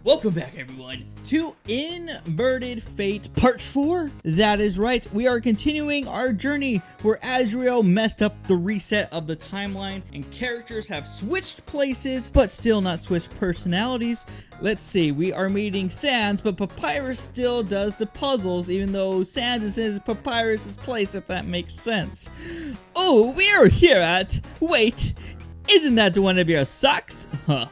Welcome back, everyone, to Inverted Fate Part 4. That is right, we are continuing our journey where Asgore messed up the reset of the timeline and characters have switched places, but still not switched personalities. Let's see, we are meeting Sans, but Papyrus still does the puzzles, even though Sans is in Papyrus's place, if that makes sense. Oh, we are here at... Wait, isn't that one of your socks? Huh,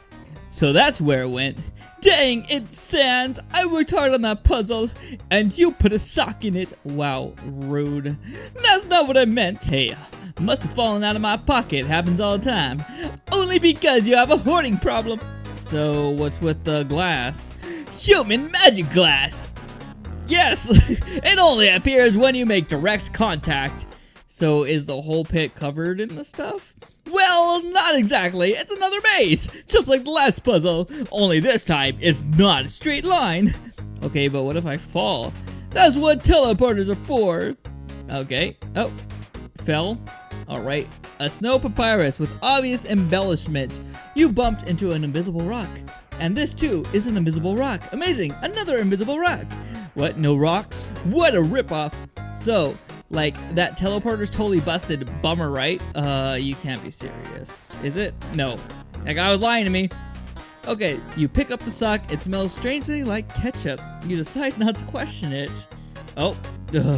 so that's where it went. Dang it, Sans! I worked hard on that puzzle, and you put a sock in it. Wow, rude. That's not what I meant. Hey, must have fallen out of my pocket. Happens all the time. Only because you have a hoarding problem. So, what's with the glass? Human magic glass! Yes! It only appears when you make direct contact. So, is the whole pit covered in the stuff? Well, not exactly. It's another maze, just like the last puzzle, only this time it's not a straight line. Okay, but what if I fall? That's what teleporters are for. Okay. Oh, fell. All right. A snow papyrus with obvious embellishments. You bumped into an invisible rock. And this too is an invisible rock. Amazing. Another invisible rock. What? No rocks? What a ripoff. So, like, that teleporter's totally busted. Bummer, right? You can't be serious. Is it? No. That guy was lying to me. Okay, you pick up the sock. It smells strangely like ketchup. You decide not to question it. Oh,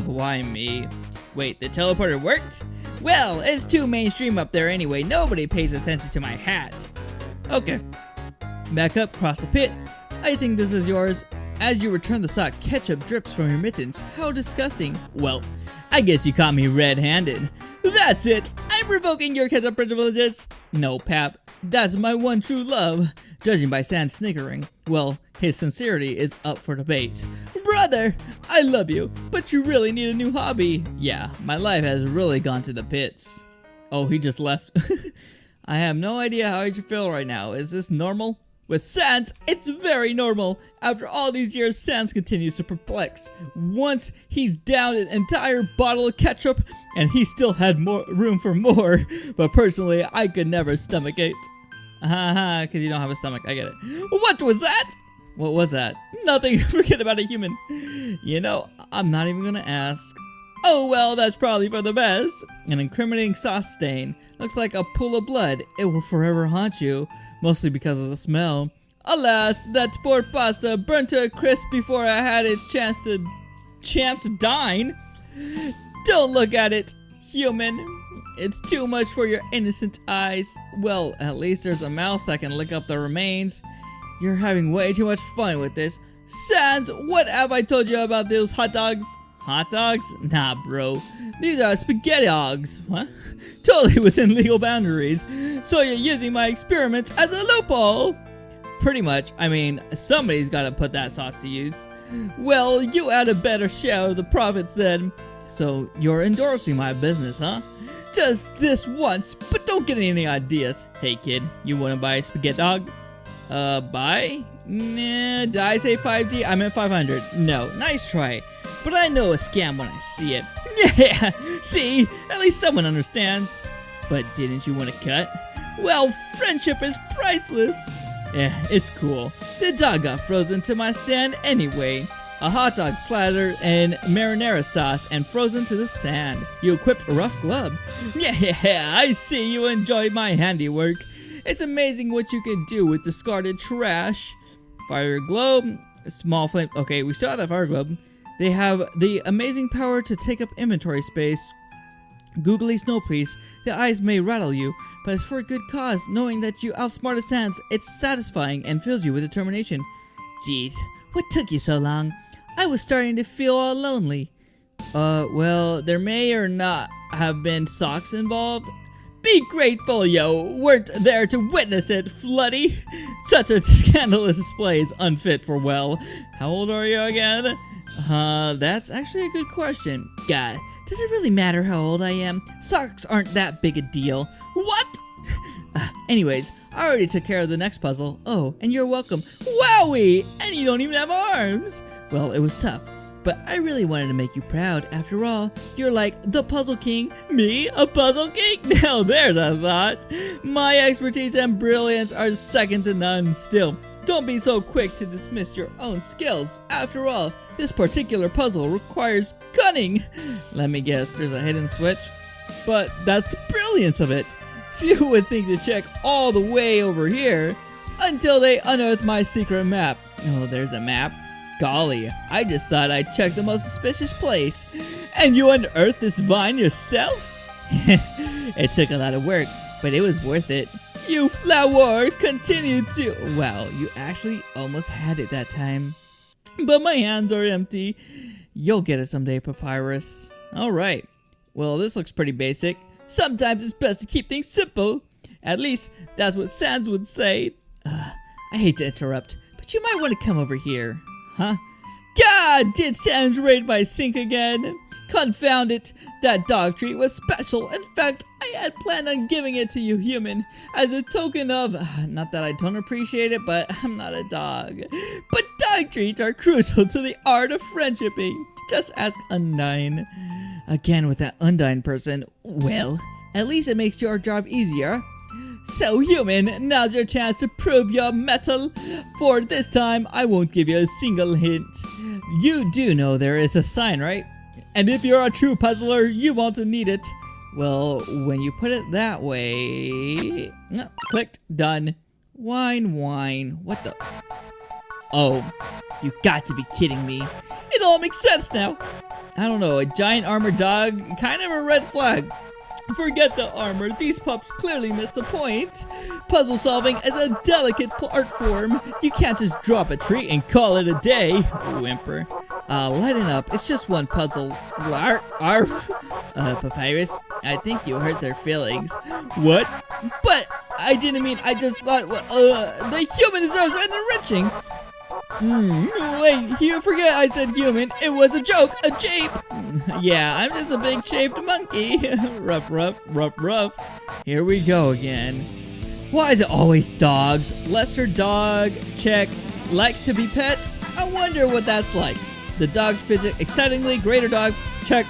why me? Wait, the teleporter worked? Well, it's too mainstream up there anyway. Nobody pays attention to my hat. Okay. Back up, cross the pit. I think this is yours. As you return the sock, ketchup drips from your mittens. How disgusting. Well, I guess you caught me red-handed. That's it! I'm revoking your ketchup privileges! No, Pap. That's my one true love. Judging by Sans snickering, well, his sincerity is up for debate. Brother! I love you, but you really need a new hobby. Yeah, my life has really gone to the pits. Oh, he just left. I have no idea how you feel right now. Is this normal? With Sans, it's very normal. After all these years, Sans continues to perplex. Once, he's downed an entire bottle of ketchup, and he still had more room for more. But personally, I could never stomach it. Haha, because you don't have a stomach. I get it. What was that? What was that? Nothing. Forget about a human. You know, I'm not even gonna ask. Oh well, that's probably for the best. An incriminating sauce stain. Looks like a pool of blood. It will forever haunt you. Mostly because of the smell. Alas, that poor pasta burnt to a crisp before I had its chance to dine. Don't look at it, human. It's too much for your innocent eyes. Well, at least there's a mouse that can lick up the remains. You're having way too much fun with this. Sans, what have I told you about those hot dogs? Hot dogs? Nah, bro. These are spaghetti dogs. What? Totally within legal boundaries. So you're using my experiments as a loophole. Pretty much. I mean, somebody's got to put that sauce to use. Well, you had a better share of the profits then. So you're endorsing my business, huh? Just this once, but don't get any ideas. Hey kid, you want to buy a spaghetti dog? Buy? Nah, did I say 5G? I meant 500. No, nice try. But I know a scam when I see it. Yeah, see? At least someone understands. But didn't you want to cut? Well, friendship is priceless. Yeah, it's cool. The dog got frozen to my stand anyway. A hot dog slathered in marinara sauce and frozen to the sand. You equipped a rough glove. Yeah, I see you enjoy my handiwork. It's amazing what you can do with discarded trash. Fire globe, small flame. Okay, we still have that fire globe. They have the amazing power to take up inventory space. Googly snow piece. The eyes may rattle you, but it's for a good cause. Knowing that you outsmarted Sans, it's satisfying and fills you with determination. Jeez, what took you so long? I was starting to feel all lonely. Well, there may or not have been socks involved. Be grateful you weren't there to witness it, Floody. Such a scandalous display is unfit for well. How old are you again? That's actually a good question. God, does it really matter how old I am? Socks aren't that big a deal. What? Anyways, I already took care of the next puzzle. Oh, and you're welcome. Wowie! And you don't even have arms! Well, it was tough, but I really wanted to make you proud. After all, you're like the puzzle king. Me? A puzzle king? Now there's a thought. My expertise and brilliance are second to none. Still, Don't be so quick to dismiss your own skills. After all, this particular puzzle requires cunning. Let me guess, there's a hidden switch? But that's the brilliance of it. Few would think to check all the way over here until they unearth my secret map. Oh, there's a map? Golly, I just thought I'd check the most suspicious place. And you unearthed this vine yourself? It took a lot of work, but it was worth it. You flower continued to... Wow, you actually almost had it that time. But my hands are empty. You'll get it someday, Papyrus. Alright. Well, this looks pretty basic. Sometimes it's best to keep things simple. At least, that's what Sans would say. I hate to interrupt, but you might want to come over here. Huh? God, did Sans raid my sink again? Confound it, that dog treat was special. In fact, I had planned on giving it to you, human, as a token of, not that I don't appreciate it, but I'm not a dog. But dog treats are crucial to the art of friendshiping. Just ask Undyne. Again with that Undyne person. Well, at least it makes your job easier. So human, now's your chance to prove your mettle. For this time, I won't give you a single hint. You do know there is a sign, right? And if you're a true puzzler, you won't need it. Well, when you put it that way... Clicked. Done. Wine. What the... Oh, you got to be kidding me. It all makes sense now. I don't know, a giant armored dog? Kind of a red flag. Forget the armor, these pups clearly missed the point. Puzzle solving is a delicate art form. You can't just drop a treat and call it a day. Whimper. Lighten up, it's just one puzzle. Papyrus, I think you hurt their feelings. What? But I didn't mean, I just thought, the human deserves an enriching. Wait, you forget I said human. It was a joke, a jape. Yeah, I'm just a big shaped monkey. rough. Here we go again. Why is it always dogs? Lesser dog, check. Likes to be pet? I wonder what that's like. The dog fidget excitingly. Greater dog, check.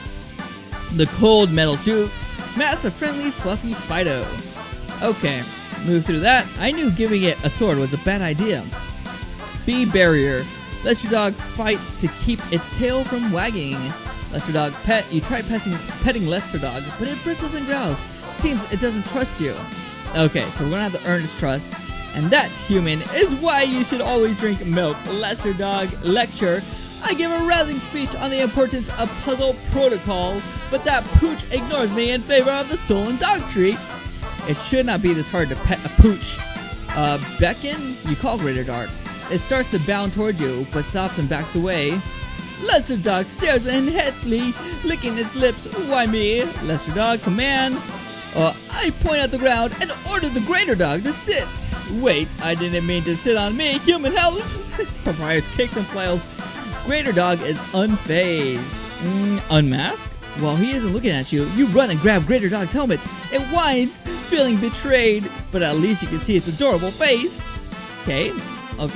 The cold metal suit. Massive friendly fluffy Fido. Okay, move through that. I knew giving it a sword was a bad idea. B barrier. Let your dog fights to keep its tail from wagging. Lesser dog pet. You try petting lesser dog, but it bristles and growls. Seems it doesn't trust you. Okay, so we're gonna have to earn its trust. And that, human, is why you should always drink milk. Lesser dog lecture. I give a rousing speech on the importance of puzzle protocol, but that pooch ignores me in favor of the stolen dog treat. It should not be this hard to pet a pooch. Beckon? You call greater dog. It starts to bound towards you, but stops and backs away. Lesser dog stares intently, licking its lips. Why me? Lesser dog command. I point at the ground and order the greater dog to sit. Wait, I didn't mean to sit on me. Human help! Papyrus kicks and flails. Greater dog is unfazed. Unmask? While he isn't looking at you, you run and grab greater dog's helmet. It whines, feeling betrayed, but at least you can see its adorable face. Okay,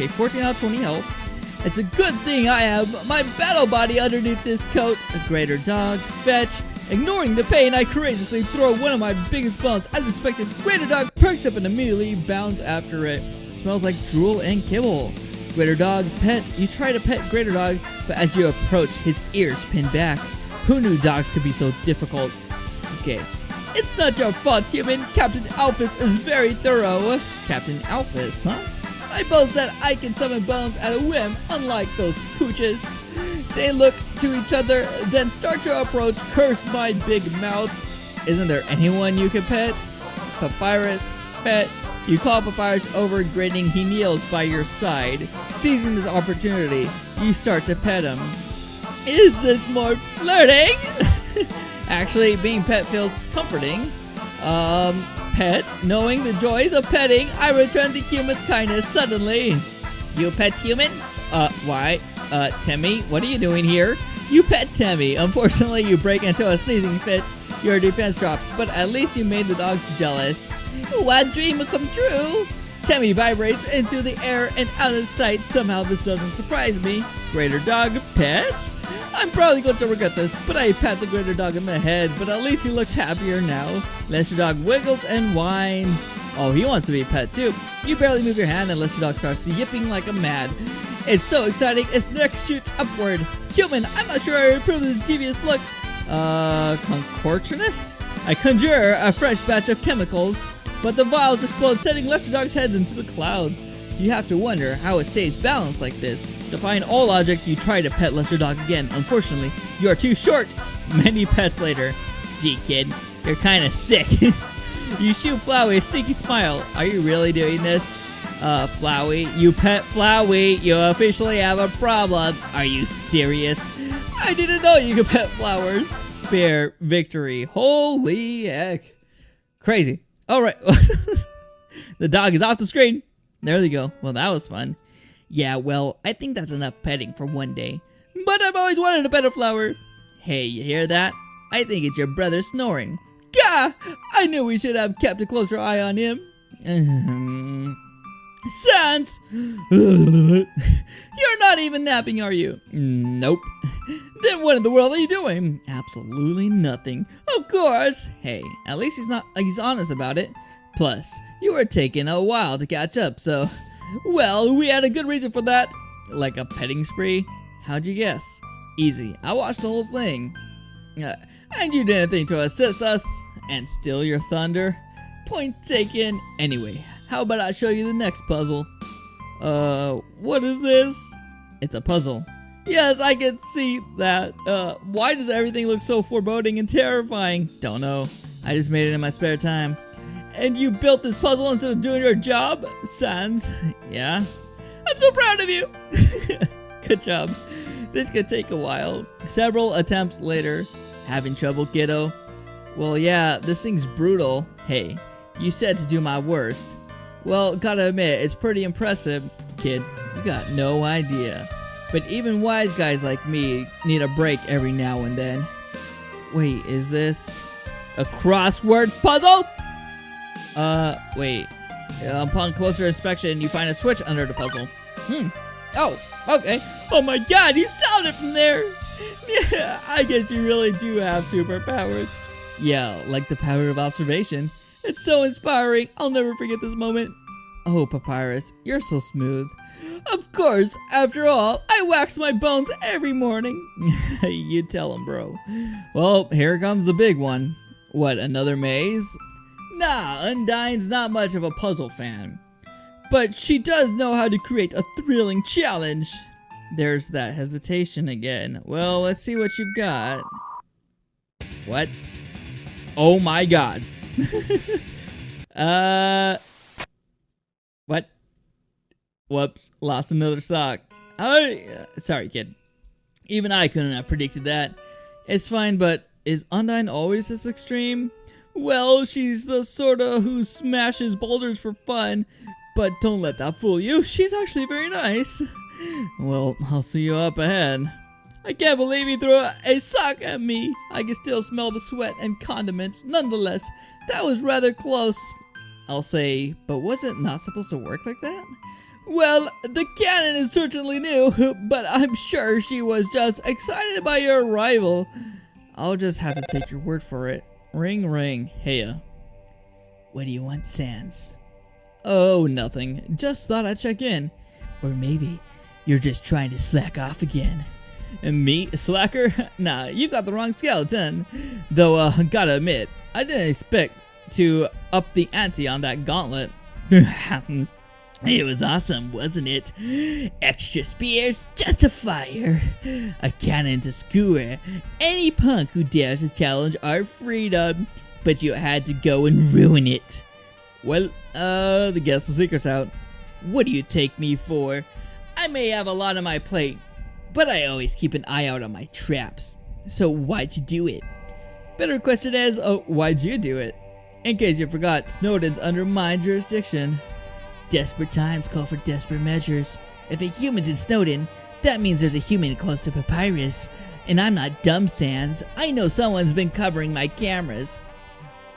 14 out of 20 health. It's a good thing I have my battle body underneath this coat. A greater dog, fetch. Ignoring the pain, I courageously throw one of my biggest bones. As expected, greater dog perks up and immediately bounds after it. Smells like drool and kibble. Greater dog, pet. You try to pet greater dog, but as you approach, his ears pin back. Who knew dogs could be so difficult? Okay. It's not your fault, human. Captain Alphys is very thorough. Captain Alphys, huh? I boast that I can summon bones at a whim, unlike those pooches. They look to each other, then start to approach. Curse my big mouth. Isn't there anyone you can pet? Papyrus, pet. You call Papyrus over, grinning. He kneels by your side. Seizing this opportunity, you start to pet him. Is this more flirting? Actually, being pet feels comforting. Pet, knowing the joys of petting, I return the human's kindness suddenly. You pet human? Why? Timmy, what are you doing here? You pet Timmy. Unfortunately, you break into a sneezing fit. Your defense drops, but at least you made the dogs jealous. What dream will come true? Tammy vibrates into the air and out of sight. Somehow this doesn't surprise me. Greater dog pet? I'm probably going to regret this, but I pat the greater dog in the head, but at least he looks happier now. Lesser dog wiggles and whines. Oh, he wants to be a pet too. You barely move your hand and lesser dog starts yipping like a mad. It's so exciting, its neck shoots upward. Human, I'm not sure I approve of this devious look. Concortionist? I conjure a fresh batch of chemicals, but the vials explode, sending lesser dog's head into the clouds. You have to wonder how it stays balanced like this. Defying all logic, you try to pet lesser dog again. Unfortunately, you are too short. Many pets later. Gee, kid, you're kinda sick. You shoot Flowey a stinky smile. Are you really doing this? Flowey, you pet Flowey, you officially have a problem. Are you serious? I didn't know you could pet flowers. Spare victory. Holy heck. Crazy. Alright. The dog is off the screen. There they go. Well, that was fun. Yeah, well, I think that's enough petting for one day. But I've always wanted to pet a flower. Hey, you hear that? I think it's your brother snoring. Gah! I knew we should have kept a closer eye on him. Sans! You're not even napping, are you? Nope. Then what in the world are you doing? Absolutely nothing. Of course. Hey, at least he's honest about it. Plus, you were taking a while to catch up, so... Well, we had a good reason for that. Like a petting spree? How'd you guess? Easy. I watched the whole thing. And you did anything to assist us and steal your thunder? Point taken. Anyway, how about I show you the next puzzle? What is this? It's a puzzle. Yes, I can see that. Why does everything look so foreboding and terrifying? Don't know. I just made it in my spare time. And you built this puzzle instead of doing your job? Sans. Yeah? I'm so proud of you! Good job. This could take a while. Several attempts later. Having trouble, kiddo? Well, yeah, this thing's brutal. Hey, you said to do my worst. Well, gotta admit, it's pretty impressive. Kid, you got no idea. But even wise guys like me need a break every now and then. Wait, is this a crossword puzzle? Wait. Upon closer inspection, you find a switch under the puzzle. Oh, okay. Oh my god, he solved it from there! Yeah, I guess you really do have superpowers. Yeah, like the power of observation. It's so inspiring. I'll never forget this moment. Oh, Papyrus, you're so smooth. Of course, after all, I wax my bones every morning. You tell him, bro. Well, here comes the big one. What, another maze? Nah, Undyne's not much of a puzzle fan. But she does know how to create a thrilling challenge. There's that hesitation again. Well, let's see what you've got. What? Oh my god. What? Whoops, lost another sock. Sorry, kid. Even I couldn't have predicted that. It's fine, but is Undyne always this extreme? Well, she's the sorta who smashes boulders for fun, but don't let that fool you. She's actually very nice. Well, I'll see you up ahead. I can't believe he threw a sock at me. I can still smell the sweat and condiments. Nonetheless, that was rather close. I'll say, but was it not supposed to work like that? Well, the cannon is certainly new, but I'm sure she was just excited by your arrival. I'll just have to take your word for it. Ring, ring. Heya. What do you want, Sans? Oh, nothing. Just thought I'd check in. Or maybe you're just trying to slack off again. And me, a slacker? Nah, you got the wrong skeleton. Though, gotta admit, I didn't expect to up the ante on that gauntlet. It was awesome, wasn't it? Extra spears, just a fire. A cannon to skewer any punk who dares to challenge our freedom. But you had to go and ruin it. Well, guess the secret's out. What do you take me for? I may have a lot on my plate, but I always keep an eye out on my traps. So why'd you do it? Better question is, why'd you do it? In case you forgot, Snowden's under my jurisdiction. Desperate times call for desperate measures. If a human's in Snowden, that means there's a human close to Papyrus. And I'm not dumb, Sans. I know someone's been covering my cameras.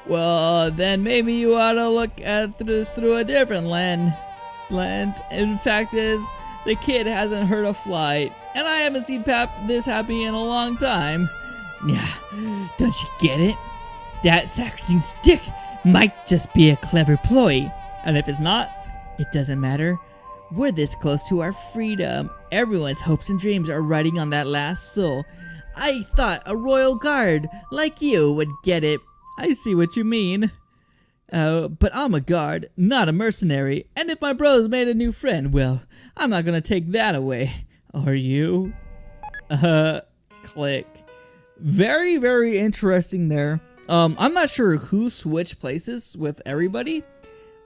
Well, then maybe you ought to look at this through a different lens. In fact is, the kid hasn't hurt a fly, and I haven't seen Pap this happy in a long time. Yeah, don't you get it? That sacrificing stick might just be a clever ploy. And if it's not, it doesn't matter. We're this close to our freedom. Everyone's hopes and dreams are riding on that last soul. I thought a royal guard like you would get it. I see what you mean. But I'm a guard, not a mercenary. And if my brother's made a new friend, well, I'm not gonna take that away. Are you? Click. Very, very interesting there. I'm not sure who switched places with everybody.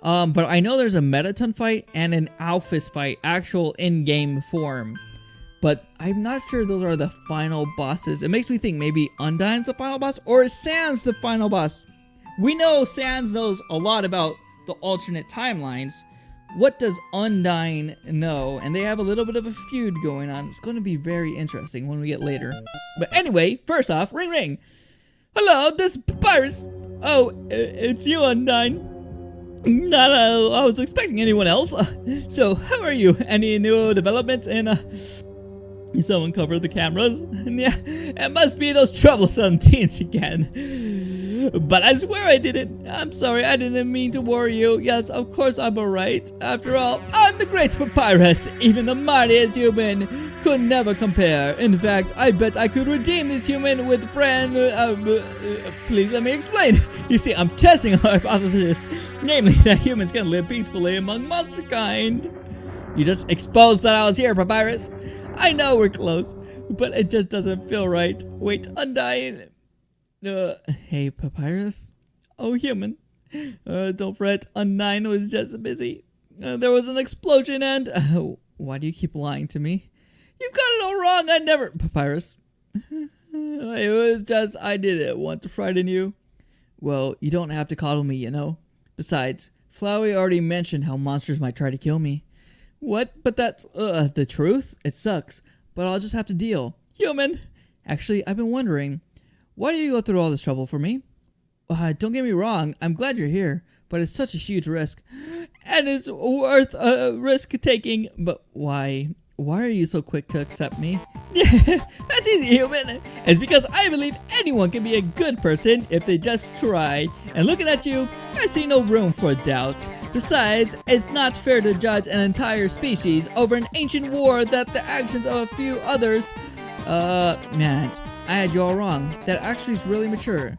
But I know there's a Metaton fight and an Alphys fight, actual in-game form. But I'm not sure those are the final bosses. It makes me think maybe Undyne's the final boss, or is Sans the final boss? We know Sans knows a lot about the alternate timelines. What does Undyne know? And they have a little bit of a feud going on. It's going to be very interesting when we get later. But anyway, first off, ring ring. Hello, this is PAPYRUS. Oh, it's you, Undyne. Not I was expecting anyone else. So, how are you? Any new developments in someone cover the cameras? Yeah, it must be those troublesome teens again. But I swear I didn't. I'm sorry, I didn't mean to worry you. Yes, of course I'm alright. After all, I'm the great PAPYRUS. Even the mightiest human could never compare. In fact, I bet I could redeem this human with friend. Please let me explain. You see, I'm testing our hypothesis, namely that humans can live peacefully among monster kind. You just exposed that I was here, PAPYRUS. I know we're close, but it just doesn't feel right. Wait, Undyne. Hey, PAPYRUS. Oh, human. Don't fret. Undyne was just busy. There was an explosion and... why do you keep lying to me? You got it all wrong. I never... PAPYRUS. It was just... I didn't want to frighten you. Well, you don't have to coddle me, you know. Besides, Flowey already mentioned how monsters might try to kill me. What? But that's... the truth? It sucks. But I'll just have to deal. Human! Actually, I've been wondering... why do you go through all this trouble for me? Don't get me wrong, I'm glad you're here, but it's such a huge risk. And it's worth risk taking. But why? Why are you so quick to accept me? That's easy, human. It's because I believe anyone can be a good person if they just try. And looking at you, I see no room for doubt. Besides, it's not fair to judge an entire species over an ancient war that the actions of a few others... man, I had you all wrong. That actually is really mature.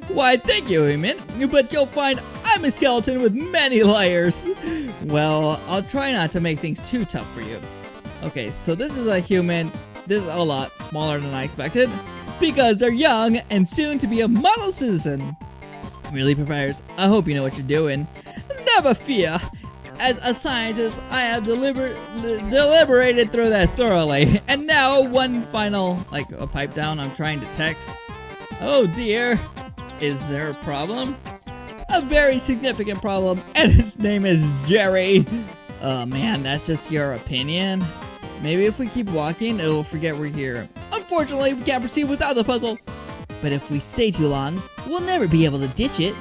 Why, thank you, human. But you'll find I'm a skeleton with many layers. Well, I'll try not to make things too tough for you. Okay, so this is a human. This is a lot smaller than I expected, because they're young and soon to be a model citizen. Really, PAPYRUS? I hope you know what you're doing. Never fear. As a scientist, I have deliberated through this thoroughly. And now, one final, like a pipe down, I'm trying to text. Oh dear. Is there a problem? A very significant problem, and his name is Jerry. Oh man, that's just your opinion? Maybe if we keep walking, it'll forget we're here. Unfortunately, we can't proceed without the puzzle. But if we stay too long, we'll never be able to ditch it.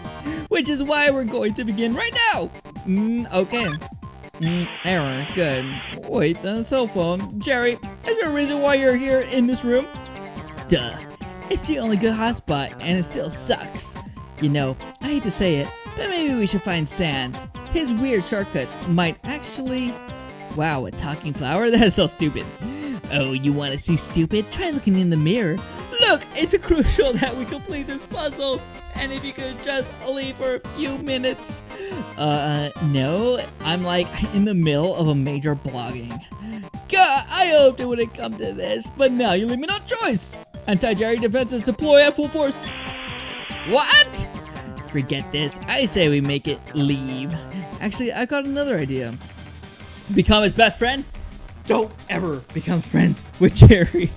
Which is why we're going to begin right now. Okay. Error. Good. Wait, the cell phone. Jerry, is there a reason why you're here in this room? Duh. It's the only good hotspot, and it still sucks. You know, I hate to say it, but maybe we should find Sans. His weird shortcuts might actually... Wow, a talking flower? That is so stupid. Oh, you want to see stupid? Try looking in the mirror. Look, it's crucial that we complete this puzzle. And if you could just leave for a few minutes. No. I'm like in the middle of a major blogging. God, I hoped it wouldn't come to this, but now you leave me no choice. Anti-Jerry defenses deploy at full force. What? Forget this. I say we make it leave. Actually, I got another idea. Become his best friend? Don't ever become friends with Jerry.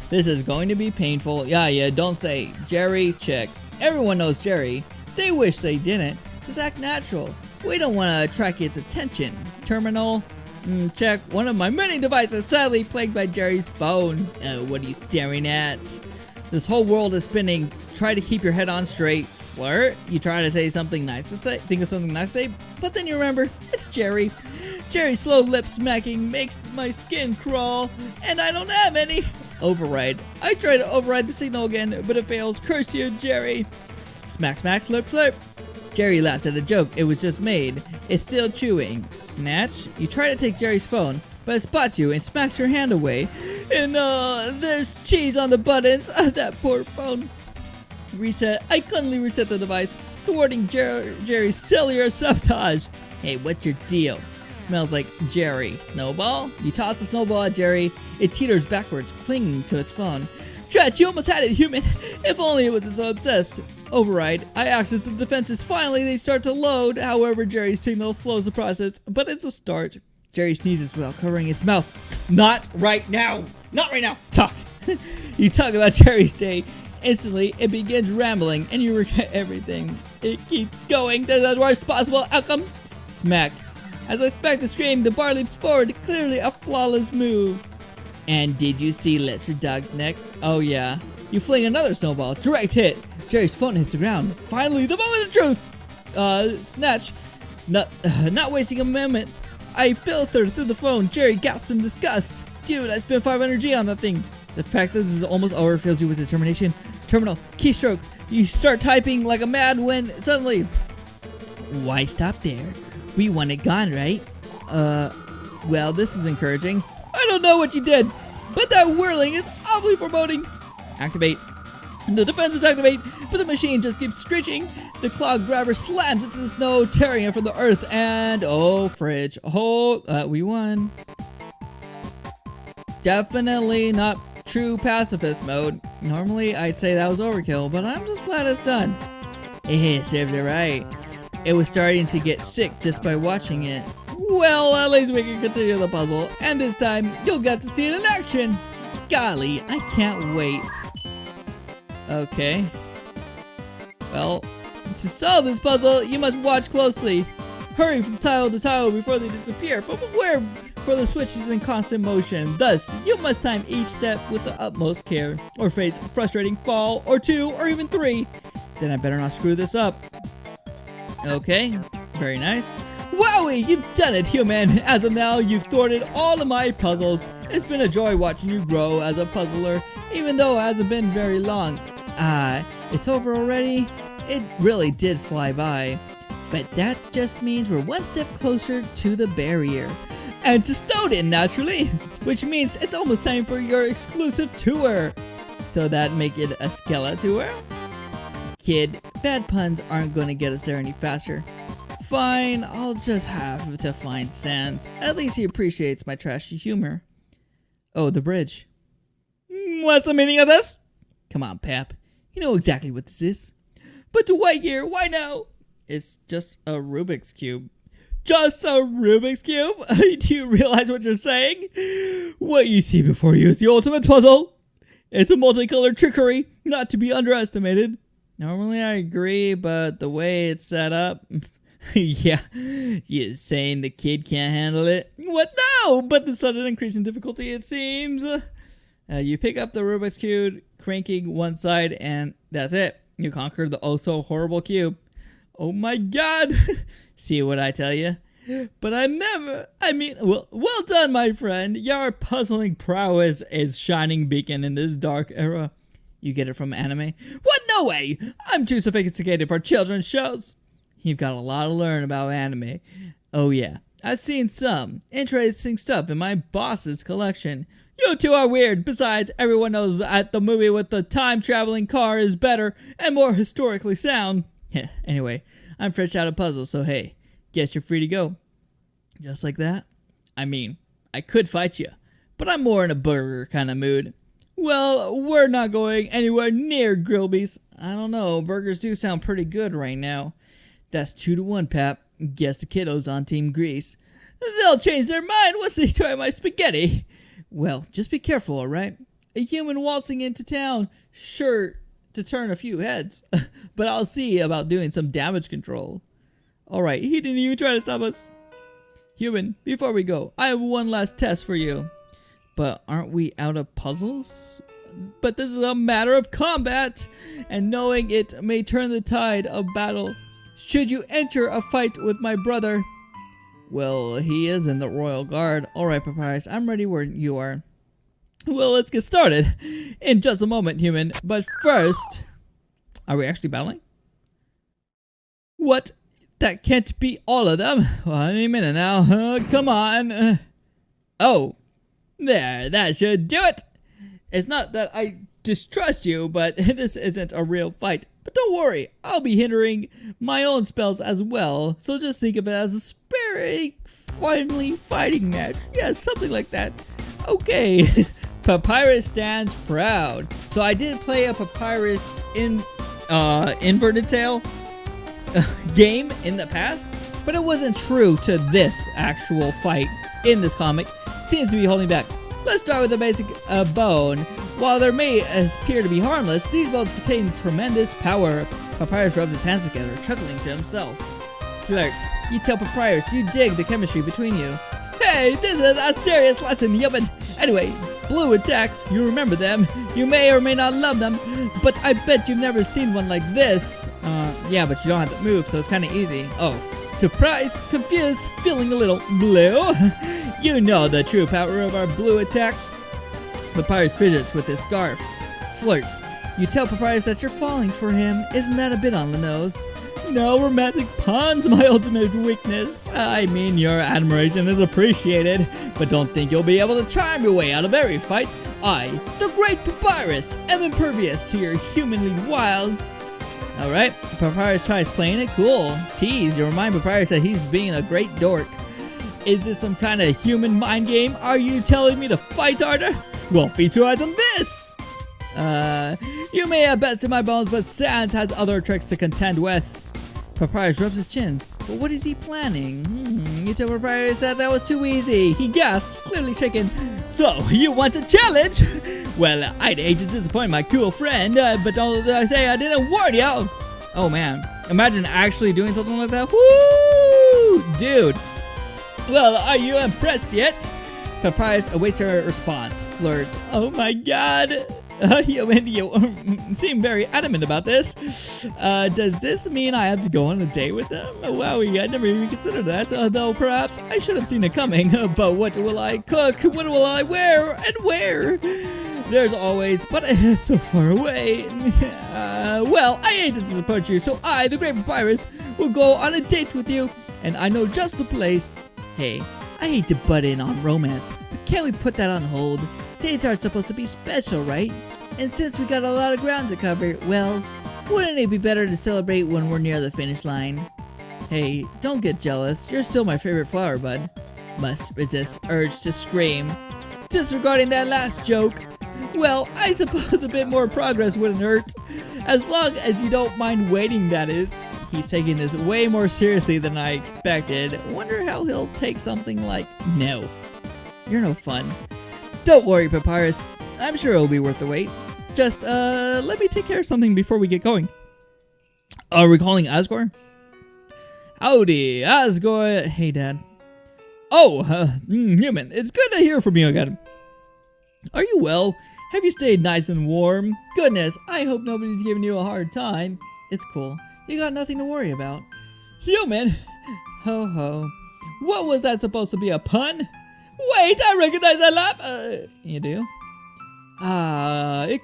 This is going to be painful. Yeah, don't say. Jerry, check. Everyone knows Jerry. They wish they didn't. Just act natural. We don't want to attract its attention. Terminal? Check. One of my many devices sadly plagued by Jerry's phone. What are you staring at? This whole world is spinning. Try to keep your head on straight. flirt. You try to say something nice to say, think of something nice to say, but then you remember it's Jerry. Jerry's slow lip smacking makes my skin crawl, and I don't have any. Override. I try to override the signal again, but it fails. Curse you, Jerry. Smack, smack, slurp, slurp. Jerry laughs at a joke. It was just made. It's still chewing. Snatch. You try to take Jerry's phone, but it spots you and smacks your hand away. And there's cheese on the buttons. That poor phone. Reset. I cunningly reset the device, thwarting Jerry's cellular sabotage. Hey, what's your deal? Smells like Jerry. Snowball? You toss the snowball at Jerry. It teeters backwards, clinging to its phone. Drat, you almost had it, human. If only it wasn't so obsessed. Override. I access the defenses. Finally, they start to load. However, Jerry's signal slows the process, but it's a start. Jerry sneezes without covering his mouth. Not right now. Not right now. Talk. You talk about Jerry's day. Instantly, it begins rambling, and you regret everything. It keeps going. There's the worst possible outcome. Smack. As I smack the scream, the bar leaps forward. Clearly a flawless move. And did you see Lester Dog's neck? Oh yeah. You fling another snowball. Direct hit. Jerry's phone hits the ground. Finally, the moment of truth. Snatch. Not wasting a moment. I filtered through the phone. Jerry gasped in disgust. Dude, I spent 500G on that thing. The fact that this is almost over fills you with determination. Terminal. Keystroke. You start typing like a mad when suddenly... Why stop there? We want it gone, right? Well, this is encouraging. I don't know what you did, but that whirling is awfully foreboding. Activate. The defenses activate, but the machine just keeps screeching. The cloud grabber slams into the snow, tearing it from the earth, and oh, fridge. Oh, we won. Definitely not true pacifist mode. Normally, I'd say that was overkill, but I'm just glad it's done. Eh, serves it right. It was starting to get sick just by watching it. Well, at least we can continue the puzzle, and this time, you'll get to see it in action. Golly, I can't wait. Okay. Well, to solve this puzzle, you must watch closely. Hurry from tile to tile before they disappear, but beware, for the switch is in constant motion. Thus, you must time each step with the utmost care, or face a frustrating fall, or 2, or even 3. Then I better not screw this up. Okay, very nice. Wowie, you've done it, human! As of now, you've thwarted all of my puzzles. It's been a joy watching you grow as a puzzler, even though it hasn't been very long. It's over already? It really did fly by. But that just means we're one step closer to the barrier. And to Snowdin, naturally! Which means it's almost time for your exclusive tour. So that make it a Skella tour? Kid, bad puns aren't going to get us there any faster. Fine, I'll just have to find Sans. At least he appreciates my trashy humor. Oh, the bridge. What's the meaning of this? Come on, Pap. You know exactly what this is. But to White Gear, why now? It's just a Rubik's Cube. Just a Rubik's Cube? Do you realize what you're saying? What you see before you is the ultimate puzzle. It's a multicolored trickery, not to be underestimated. Normally I agree, but the way it's set up... Yeah, you're saying the kid can't handle it? What? No! But the sudden increase in difficulty, it seems. You pick up the Rubik's Cube, cranking one side, and that's it. You conquer the oh-so-horrible cube. Oh my god! See what I tell you? But well done, my friend. Your puzzling prowess is shining beacon in this dark era. You get it from anime? What? No way! I'm too sophisticated for children's shows. You've got a lot to learn about anime. Oh yeah, I've seen some interesting stuff in my boss's collection. You two are weird. Besides, everyone knows that the movie with the time-traveling car is better and more historically sound. Anyway, I'm fresh out of puzzles, so hey, guess you're free to go. Just like that? I mean, I could fight you, but I'm more in a burger kind of mood. Well, we're not going anywhere near Grillby's. I don't know, burgers do sound pretty good right now. That's 2-1, Pap. Guess the kiddos on Team Grease. They'll change their mind once they try my spaghetti. Well, just be careful, alright? A human waltzing into town, sure to turn a few heads. But I'll see about doing some damage control. Alright, he didn't even try to stop us. Human, before we go, I have one last test for you. But aren't we out of puzzles? But this is a matter of combat, and knowing it may turn the tide of battle. Should you enter a fight with my brother? Well, he is in the Royal Guard. Alright, Papyrus, I'm ready where you are. Well, let's get started in just a moment, human. But first, are we actually battling? What? That can't be all of them. Well, any minute now. Come on. Oh, there, that should do it. It's not that I distrust you, but this isn't a real fight. But don't worry, I'll be hindering my own spells as well. So just think of it as a sparing, friendly fighting match. Yeah, something like that. Okay. Papyrus stands proud. So I did play a Papyrus inverted tail game in the past, but it wasn't true to this actual fight in this comic. Seems to be holding back. Let's start with the basic bone. While they may appear to be harmless, these bones contain tremendous power. Papyrus rubs his hands together, chuckling to himself. Flirt, you tell Papyrus you dig the chemistry between you. Hey, this is a serious lesson, human. Anyway, blue attacks, you remember them. You may or may not love them, but I bet you've never seen one like this. Yeah, but you don't have to move, so it's kind of easy. Oh, surprised, confused, feeling a little blue. You know the true power of our blue attacks. Papyrus fidgets with his scarf. Flirt, you tell Papyrus that you're falling for him. Isn't that a bit on the nose? No romantic puns, my ultimate weakness. I mean, your admiration is appreciated, but don't think you'll be able to charm your way out of every fight. I, the great Papyrus, am impervious to your humanly wiles. Alright, Papyrus tries playing it cool. Tease, you remind Papyrus that he's being a great dork. Is this some kind of human mind game? Are you telling me to fight harder? Well, feast your eyes on this! You may have bested my bones, but Sans has other tricks to contend with. Papyrus rubs his chin. But what is he planning? You told Papyrus that was too easy. He gasped, clearly shaken. So, you want a challenge? Well, I'd hate to disappoint my cool friend, but don't say I didn't warn you. Oh man, imagine actually doing something like that. Woo! Dude. Well, are you impressed yet? Papyrus awaits her response. Flirts. Oh my god. You seem very adamant about this. Does this mean I have to go on a date with them? Wowie, I never even considered that. Though perhaps I should have seen it coming. But what will I cook? What will I wear? And where? There's always, but it's so far away. Well, I hate to disappoint you, so I, the great Papyrus, will go on a date with you. And I know just the place. Hey, I hate to butt in on romance, but can't we put that on hold? Dates are supposed to be special, right? And since we got a lot of ground to cover, well, wouldn't it be better to celebrate when we're near the finish line? Hey, don't get jealous. You're still my favorite flower bud. Must resist urge to scream. Disregarding that last joke, well, I suppose a bit more progress wouldn't hurt. As long as you don't mind waiting, that is. He's taking this way more seriously than I expected. Wonder how he'll take something like, no, you're no fun. Don't worry, Papyrus. I'm sure it'll be worth the wait. Just, let me take care of something before we get going. Are we calling Asgore? Howdy, Asgore. Hey, Dad. Oh, human, it's good to hear from you again. Are you well? Have you stayed nice and warm? Goodness, I hope nobody's giving you a hard time. It's cool. You got nothing to worry about. Human! Ho ho. What was that supposed to be, a pun? Wait, I recognize that laugh! You do?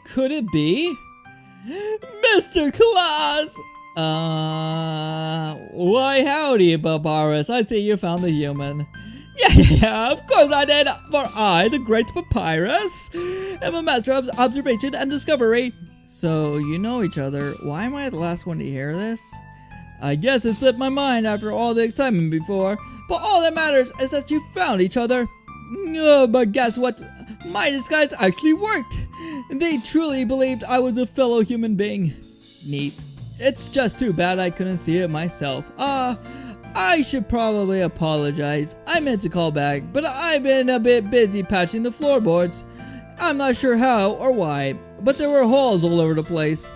Could it be? Mr. Claus! Why howdy, Papyrus. I see you found the human. Yeah, of course I did, for I, the great Papyrus, am a master of observation and discovery. So, you know each other. Why am I the last one to hear this? I guess it slipped my mind after all the excitement before, but all that matters is that you found each other. But guess what? My disguise actually worked. They truly believed I was a fellow human being. Neat. It's just too bad I couldn't see it myself. I should probably apologize. I meant to call back, but I've been a bit busy patching the floorboards. I'm not sure how or why, but there were holes all over the place.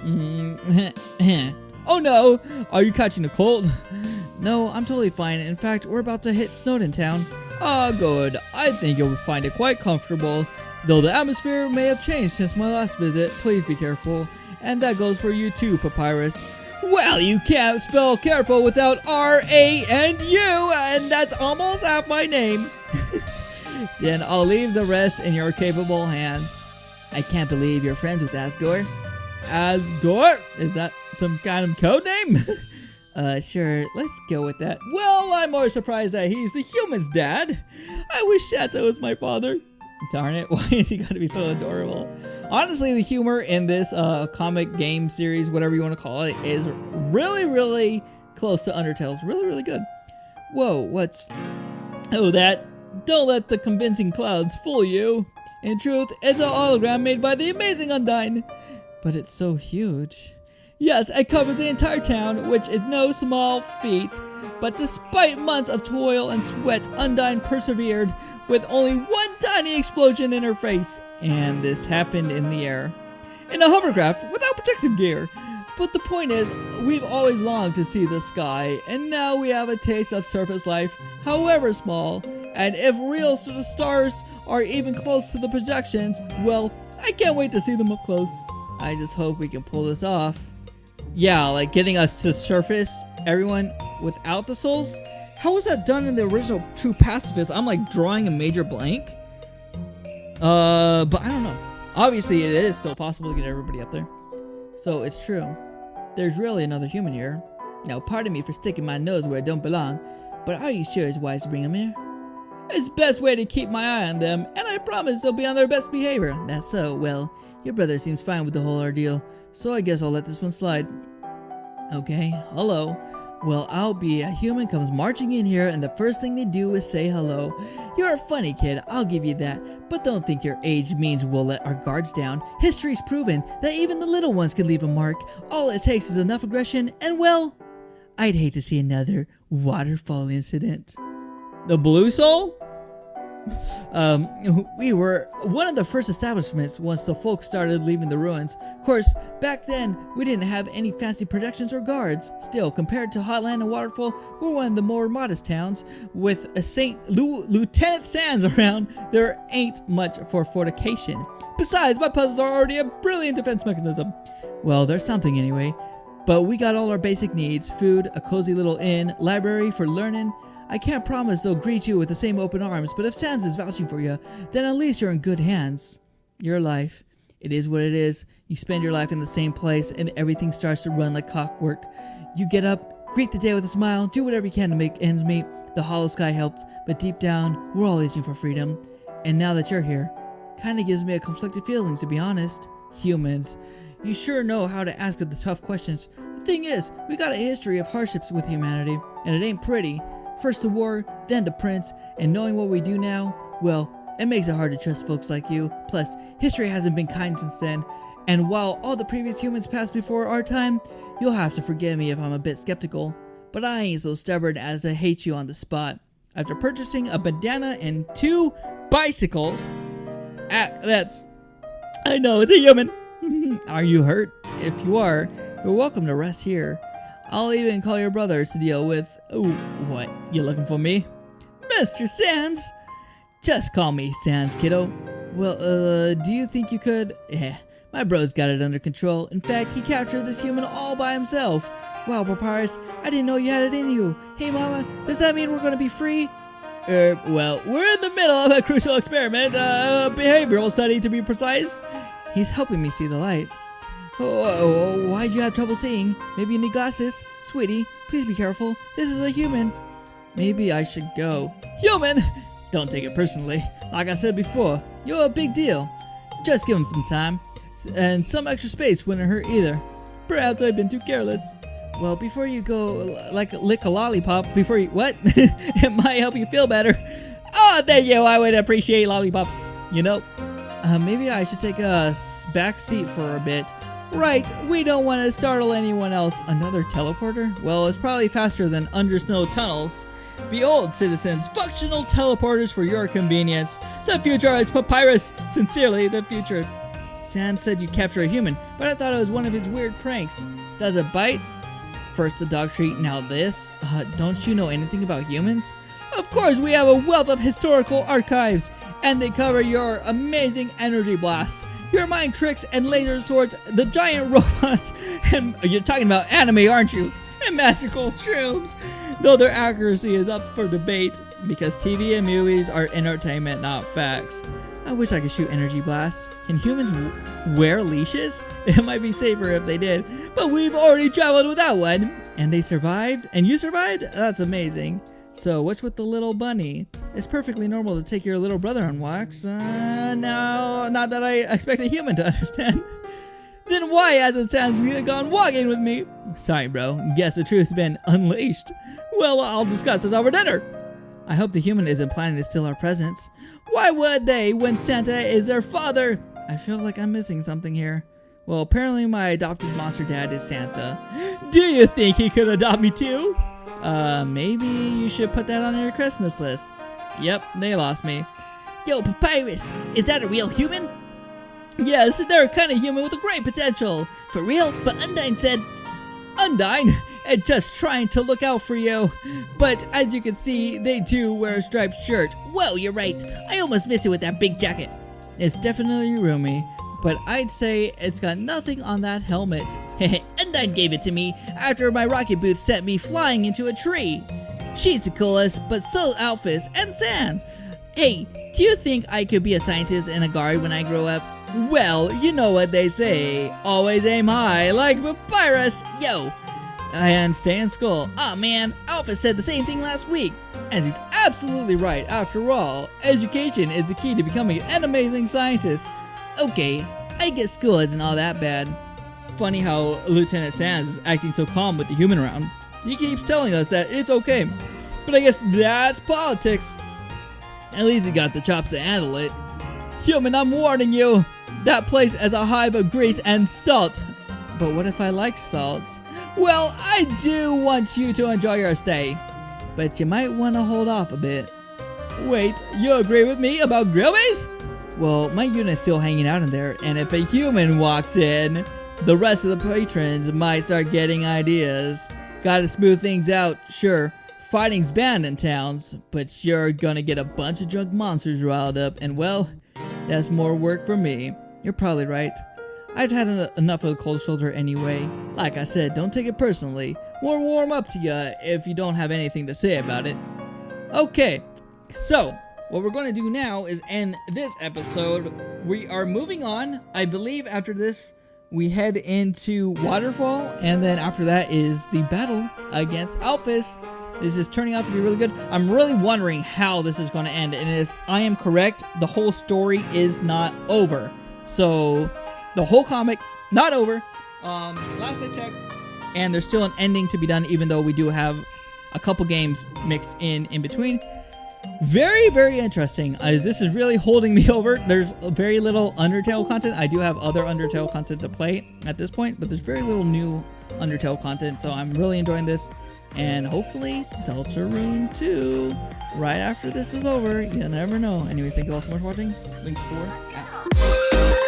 Oh no, are you catching a cold? No, I'm totally fine. In fact, we're about to hit Snowden Town. Ah, good. I think you'll find it quite comfortable. Though the atmosphere may have changed since my last visit, please be careful. And that goes for you too, Papyrus. Well, you can't spell careful without R-A-N-U, and that's almost half my name. Then I'll leave the rest in your capable hands. I can't believe you're friends with Asgore. Asgore? Is that some kind of code name? Sure, let's go with that. Well, I'm more surprised that he's the human's dad. I wish Shato was my father. Darn it, why is he gotta be so adorable? Honestly, the humor in this comic game series, whatever you want to call it, is really, really close to Undertale's. Really, really good. Whoa, what's... Oh, that... Don't let the convincing clouds fool you. In truth, it's a hologram made by the amazing Undyne. But it's so huge. Yes, it covers the entire town, which is no small feat. But despite months of toil and sweat, Undyne persevered with only one tiny explosion in her face. And this happened in the air. In a hovercraft without protective gear. But the point is, we've always longed to see the sky, and now we have a taste of surface life, however small. And if real stars are even close to the projections, well, I can't wait to see them up close. I just hope we can pull this off. Yeah, like getting us to surface everyone without the souls. How was that done in the original True Pacifist? I'm like drawing a major blank. But I don't know. Obviously, it is still possible to get everybody up there. So it's true. There's really another human here. Now, pardon me for sticking my nose where it don't belong, but are you sure it's wise to bring them here? It's best way to keep my eye on them, and I promise they'll be on their best behavior. That's so. Well, your brother seems fine with the whole ordeal, so I guess I'll let this one slide. Okay, hello. Well, I'll be a human comes marching in here, and the first thing they do is say hello. You're a funny kid, I'll give you that, but don't think your age means we'll let our guards down. History's proven that even the little ones can leave a mark. All it takes is enough aggression, and well, I'd hate to see another waterfall incident. The Blue Soul? We were one of the first establishments once the folks started leaving the ruins. Of course, back then, we didn't have any fancy protections or guards. Still, compared to Hotland and Waterfall, we're one of the more modest towns. With a Lieutenant Sans around, there ain't much for fortification. Besides, my puzzles are already a brilliant defense mechanism. Well, there's something anyway. But we got all our basic needs: food, a cozy little inn, library for learning. I can't promise they'll greet you with the same open arms, but if Sans is vouching for you, then at least you're in good hands. Your life. It is what it is. You spend your life in the same place, and everything starts to run like clockwork. You get up, greet the day with a smile, do whatever you can to make ends meet. The hollow sky helped, but deep down, we're all itching for freedom. And now that you're here, kinda gives me a conflicted feelings, to be honest. Humans. You sure know how to ask the tough questions. The thing is, we got a history of hardships with humanity, and it ain't pretty. First the war, then the prince, and knowing what we do now, well, it makes it hard to trust folks like you. Plus, history hasn't been kind since then, and while all the previous humans passed before our time, you'll have to forgive me if I'm a bit skeptical, but I ain't so stubborn as to hate you on the spot. After purchasing a bandana and 2 bicycles, I know, it's a human. Are you hurt? If you are, you're welcome to rest here. I'll even call your brother to deal with... Oh, what? You looking for me? Mr. Sans! Just call me Sans, kiddo. Well, do you think you could... my bro's got it under control. In fact, he captured this human all by himself. Wow, Papyrus, I didn't know you had it in you. Hey, Mama, does that mean we're gonna be free? Well, we're in the middle of a crucial experiment. Behavioral study, to be precise. He's helping me see the light. Oh, why'd you have trouble seeing? Maybe you need glasses? Sweetie, please be careful. This is a human. Maybe I should go. Human! Don't take it personally. Like I said before, you're a big deal. Just give him some time. And some extra space wouldn't hurt either. Perhaps I've been too careless. Well, before you go, like, lick a lollipop, before you... What? It might help you feel better. Oh, thank you. I would appreciate lollipops. You know, maybe I should take a back seat for a bit. Right, we don't want to startle anyone else. Another teleporter? Well, it's probably faster than under snow tunnels. Behold, citizens, functional teleporters for your convenience. The future is Papyrus. Sincerely, the future. Sans said you capture a human, but I thought it was one of his weird pranks. Does it bite? First the dog treat, now this. Don't you know anything about humans? Of course, we have a wealth of historical archives, and they cover your amazing energy blasts, your mind tricks and laser swords, the giant robots, and you're talking about anime, aren't you? And magical shrooms, though their accuracy is up for debate, because TV and movies are entertainment, not facts. I wish I could shoot energy blasts. Can humans wear leashes? It might be safer if they did, but we've already traveled without one. And they survived? And you survived? That's amazing. So what's with the little bunny? It's perfectly normal to take your little brother on walks. No, not that I expect a human to understand. Then why hasn't Sans gone walking with me? Sorry, bro. Guess the truth's been unleashed. Well, I'll discuss this over dinner. I hope the human isn't planning to steal our presents. Why would they when Santa is their father? I feel like I'm missing something here. Well, apparently my adopted monster dad is Santa. Do you think he could adopt me too? Maybe you should put that on your Christmas list. Yep, they lost me. Yo, Papyrus, is that a real human? Yes, they're a kind of human with a great potential. For real? But Undyne said... Undyne? Just trying to look out for you. But as you can see, they do wear a striped shirt. Whoa, you're right. I almost missed it with that big jacket. It's definitely roomy, but I'd say it's got nothing on that helmet. Undyne gave it to me after my rocket boots sent me flying into a tree. She's the coolest, but so Alphys and San. Hey, do you think I could be a scientist and a guard when I grow up? Well, you know what they say. Always aim high, like Papyrus. Yo. And stay in school. Aw, man, Alpha said the same thing last week. And she's absolutely right. After all, education is the key to becoming an amazing scientist. Okay, I guess school isn't all that bad. Funny how Lieutenant Sans is acting so calm with the human around. He keeps telling us that it's okay. But I guess that's politics. At least he got the chops to handle it. Human, I'm warning you. That place is a hive of grease and salt. But what if I like salt? Well, I do want you to enjoy your stay. But you might want to hold off a bit. Wait, you agree with me about grill base? Well, my unit's still hanging out in there, and if a human walks in, the rest of the patrons might start getting ideas. Gotta smooth things out, sure. Fighting's banned in towns, but you're gonna get a bunch of drunk monsters riled up, and well, that's more work for me. You're probably right. I've had enough of the cold shoulder anyway. Like I said, don't take it personally. We'll warm up to you if you don't have anything to say about it. Okay, so what we're going to do now is end this episode. We are moving on. I believe after this, we head into Waterfall, and then after that is the battle against Alphys. This is turning out to be really good. I'm really wondering how this is going to end, and if I am correct, the whole story is not over. So the whole comic, not over. Last I checked, and there's still an ending to be done, even though we do have a couple games mixed in between. Very, very interesting. This is really holding me over. There's very little Undertale content. I do have other Undertale content to play at this point, but there's very little new Undertale content, so I'm really enjoying this. And hopefully, Deltarune 2, right after this is over. You never know. Anyway, thank you all so much for watching. LiNX 4 out.